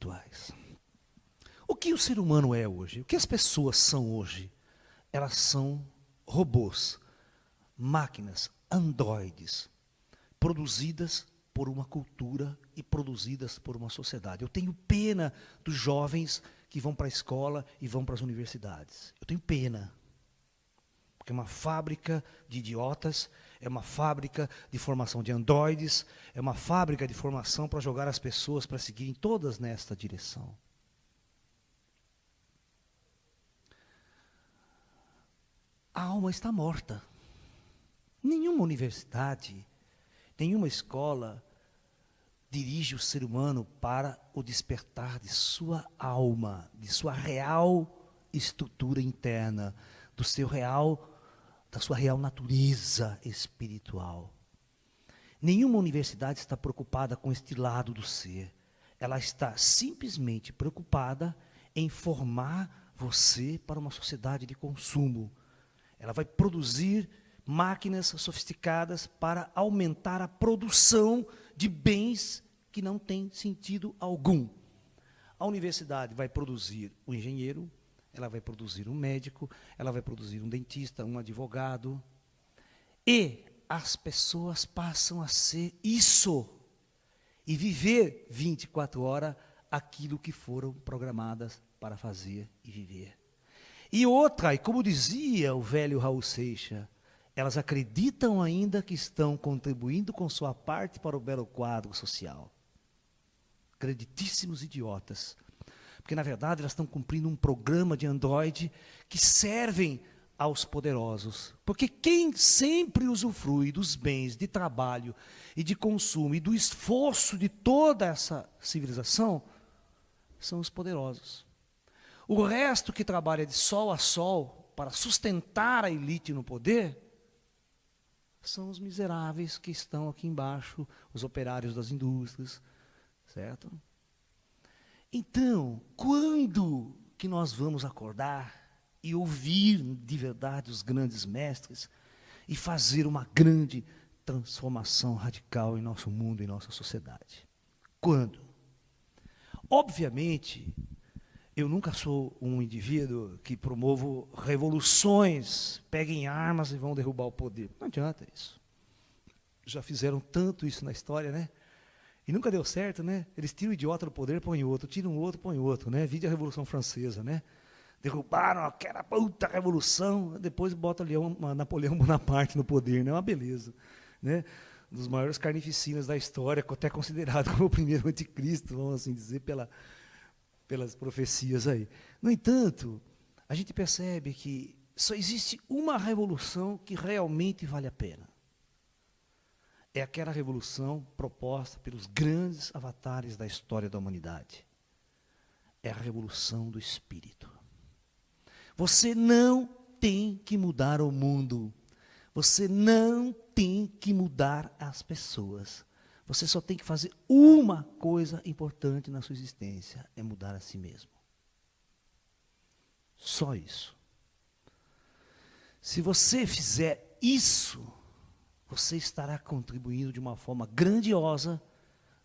espirituais. O que o ser humano é hoje? O que as pessoas são hoje? Elas são robôs, máquinas, androides, produzidas por uma cultura e produzidas por uma sociedade. Eu tenho pena dos jovens que vão para a escola e vão para as universidades. Eu tenho pena. Porque é uma fábrica de idiotas, é uma fábrica de formação de androides, é uma fábrica de formação para jogar as pessoas para seguirem todas nesta direção. A alma está morta. Nenhuma universidade, nenhuma escola dirige o ser humano para o despertar de sua alma, de sua real estrutura interna, da sua real natureza espiritual. Nenhuma universidade está preocupada com este lado do ser. Ela está simplesmente preocupada em formar você para uma sociedade de consumo. Ela vai produzir máquinas sofisticadas para aumentar a produção de bens que não têm sentido algum. A universidade vai produzir um engenheiro, ela vai produzir um médico, ela vai produzir um dentista, um advogado. E as pessoas passam a ser isso e viver 24 horas aquilo que foram programadas para fazer e viver. E outra, e como dizia o velho Raul Seixas, elas acreditam ainda que estão contribuindo com sua parte para o belo quadro social. Acreditíssimos idiotas. Porque, na verdade, elas estão cumprindo um programa de androide que servem aos poderosos. Porque quem sempre usufrui dos bens de trabalho e de consumo e do esforço de toda essa civilização são os poderosos. O resto que trabalha de sol a sol para sustentar a elite no poder são os miseráveis que estão aqui embaixo, os operários das indústrias, certo? Então, quando que nós vamos acordar e ouvir de verdade os grandes mestres e fazer uma grande transformação radical em nosso mundo, em nossa sociedade? Quando? Obviamente, eu nunca sou um indivíduo que promovo revoluções, peguem armas e vão derrubar o poder. Não adianta isso. Já fizeram tanto isso na história, né? E nunca deu certo, né? Eles tiram o idiota do poder, põem outro, tiram outro, põem outro, né? Vide a Revolução Francesa, né? Derrubaram aquela puta revolução, depois bota Napoleão Bonaparte no poder, né? Uma beleza, né? Um dos maiores carnificinas da história, até considerado como o primeiro anticristo, vamos assim dizer, pelas profecias aí. No entanto, a gente percebe que só existe uma revolução que realmente vale a pena. É aquela revolução proposta pelos grandes avatares da história da humanidade. É a revolução do espírito. Você não tem que mudar o mundo. Você não tem que mudar as pessoas. Você só tem que fazer uma coisa importante na sua existência, é mudar a si mesmo. Só isso. Se você fizer isso, você estará contribuindo de uma forma grandiosa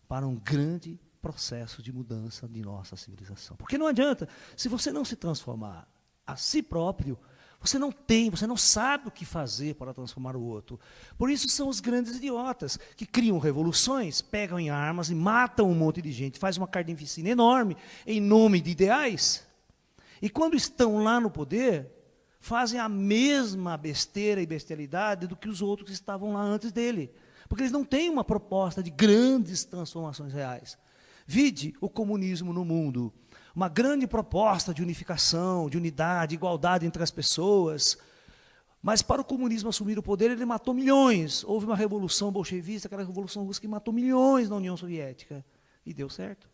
para um grande processo de mudança de nossa civilização. Porque não adianta, se você não se transformar a si próprio, você não sabe o que fazer para transformar o outro. Por isso são os grandes idiotas que criam revoluções, pegam em armas e matam um monte de gente, fazem uma carnificina enorme em nome de ideais. E quando estão lá no poder, fazem a mesma besteira e bestialidade do que os outros que estavam lá antes dele. Porque eles não têm uma proposta de grandes transformações reais. Vide o comunismo no mundo. Uma grande proposta de unificação, de unidade, igualdade entre as pessoas. Mas para o comunismo assumir o poder, ele matou milhões. Houve uma revolução bolchevista, aquela revolução russa que matou milhões na União Soviética. E deu certo.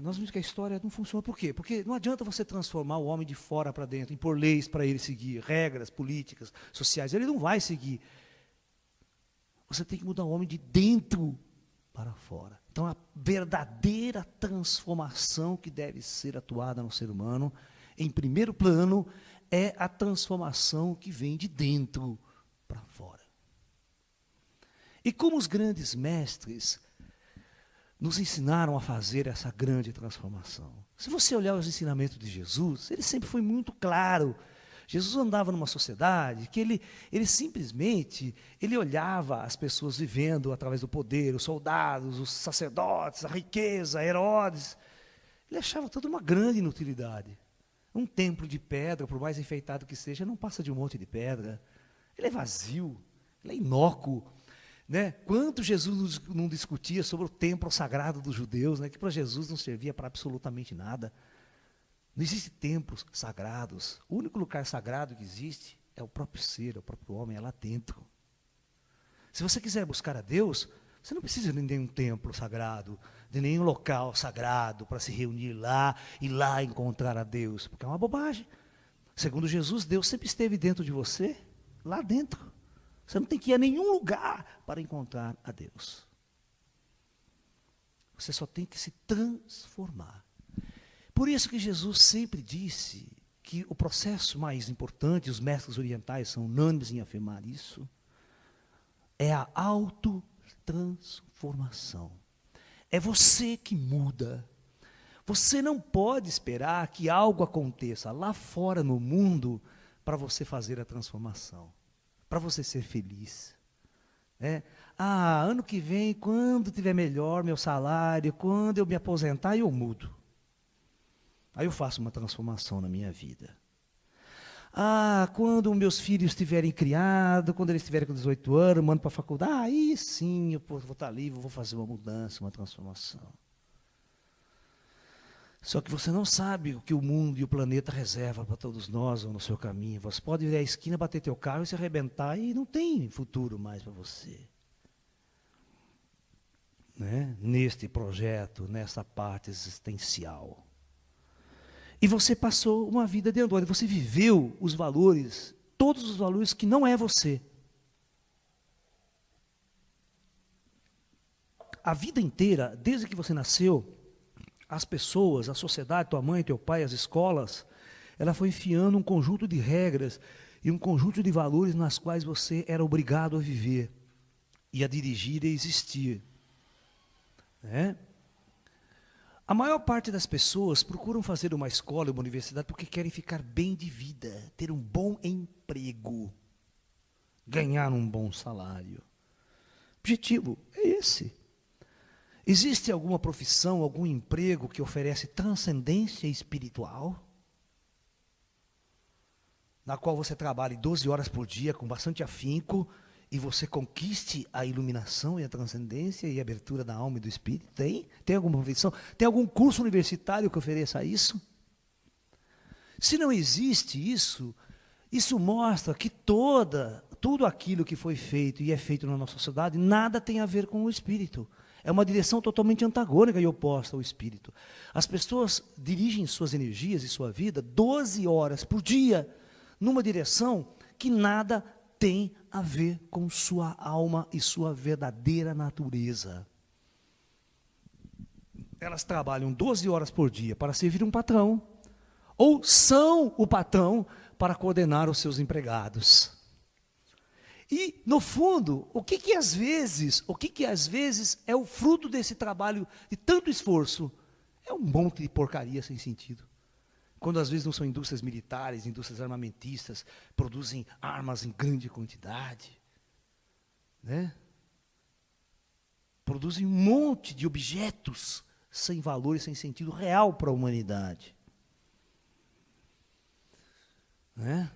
Nós vimos que a história não funciona. Por quê? Porque não adianta você transformar o homem de fora para dentro, impor leis para ele seguir, regras políticas, sociais. Ele não vai seguir. Você tem que mudar o homem de dentro para fora. Então, a verdadeira transformação que deve ser atuada no ser humano, em primeiro plano, é a transformação que vem de dentro para fora. E como os grandes mestres nos ensinaram a fazer essa grande transformação. Se você olhar os ensinamentos de Jesus, ele sempre foi muito claro. Jesus andava numa sociedade que ele simplesmente, ele olhava as pessoas vivendo através do poder, os soldados, os sacerdotes, a riqueza, Herodes. Ele achava toda uma grande inutilidade. Um templo de pedra, por mais enfeitado que seja, não passa de um monte de pedra. Ele é vazio, ele é inócuo. Né? Quanto Jesus não discutia sobre o templo sagrado dos judeus, né? Que para Jesus não servia para absolutamente nada. Não existem templos sagrados. O único lugar sagrado que existe é o próprio ser, é o próprio homem, é lá dentro. Se você quiser buscar a Deus, você não precisa de nenhum templo sagrado, de nenhum local sagrado para se reunir lá e lá encontrar a Deus, porque é uma bobagem. Segundo Jesus, Deus sempre esteve dentro de você, lá dentro. Você não tem que ir a nenhum lugar para encontrar a Deus. Você só tem que se transformar. Por isso que Jesus sempre disse que o processo mais importante, os mestres orientais são unânimes em afirmar isso, é a autotransformação. É você que muda. Você não pode esperar que algo aconteça lá fora no mundo para você fazer a transformação, para você ser feliz. Ano que vem, quando tiver melhor meu salário, quando eu me aposentar, eu mudo. Aí eu faço uma transformação na minha vida. Quando meus filhos estiverem criados, quando eles estiverem com 18 anos, mando para a faculdade, aí sim eu vou estar livre, vou fazer uma mudança, uma transformação. Só que você não sabe o que o mundo e o planeta reserva para todos nós ou no seu caminho. Você pode vir à esquina, bater teu carro e se arrebentar e não tem futuro mais para você. Né? Neste projeto, nessa parte existencial. E você passou uma vida de andor, você viveu os valores, todos os valores que não é você. A vida inteira, desde que você nasceu, as pessoas, a sociedade, tua mãe, teu pai, as escolas, ela foi enfiando um conjunto de regras e um conjunto de valores nas quais você era obrigado a viver e a dirigir e a existir. Né? A maior parte das pessoas procuram fazer uma escola, uma universidade, porque querem ficar bem de vida, ter um bom emprego, ganhar um bom salário. O objetivo é esse. Existe alguma profissão, algum emprego que oferece transcendência espiritual? Na qual você trabalhe 12 horas por dia com bastante afinco e você conquiste a iluminação e a transcendência e a abertura da alma e do espírito? Tem? Tem alguma profissão? Tem algum curso universitário que ofereça isso? Se não existe isso, isso mostra que tudo aquilo que foi feito e é feito na nossa sociedade, nada tem a ver com o espírito. É uma direção totalmente antagônica e oposta ao espírito. As pessoas dirigem suas energias e sua vida 12 horas por dia numa direção que nada tem a ver com sua alma e sua verdadeira natureza. Elas trabalham 12 horas por dia para servir um patrão, ou são o patrão para coordenar os seus empregados. E, no fundo, o que às vezes é o fruto desse trabalho de tanto esforço? É um monte de porcaria sem sentido. Quando às vezes não são indústrias militares, indústrias armamentistas, produzem armas em grande quantidade. Né? Produzem um monte de objetos sem valor e sem sentido real para a humanidade. Né?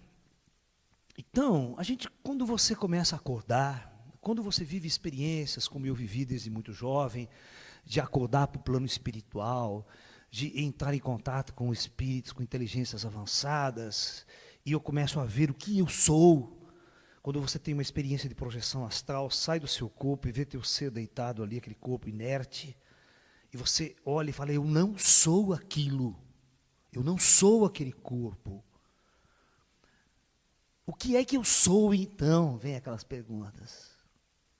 Então, quando você começa a acordar, quando você vive experiências, como eu vivi desde muito jovem, de acordar para o plano espiritual, de entrar em contato com espíritos, com inteligências avançadas, e eu começo a ver o que eu sou. Quando você tem uma experiência de projeção astral, sai do seu corpo e vê teu ser deitado ali, aquele corpo inerte, e você olha e fala, eu não sou aquilo, eu não sou aquele corpo. O que é que eu sou então? Vem aquelas perguntas.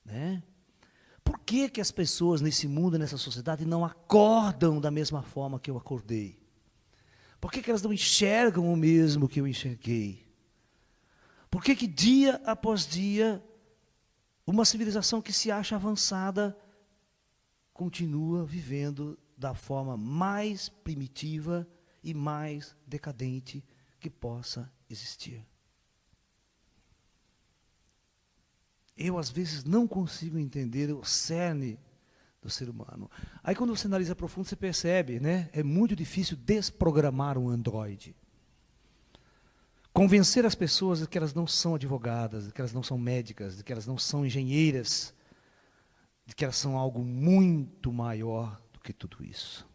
Né? Por que as pessoas nesse mundo, nessa sociedade, não acordam da mesma forma que eu acordei? Por que elas não enxergam o mesmo que eu enxerguei? Por que dia após dia, uma civilização que se acha avançada continua vivendo da forma mais primitiva e mais decadente que possa existir. Eu, às vezes, não consigo entender o cerne do ser humano. Aí, quando você analisa profundo, você percebe, né? É muito difícil desprogramar um androide. Convencer as pessoas de que elas não são advogadas, de que elas não são médicas, de que elas não são engenheiras, de que elas são algo muito maior do que tudo isso.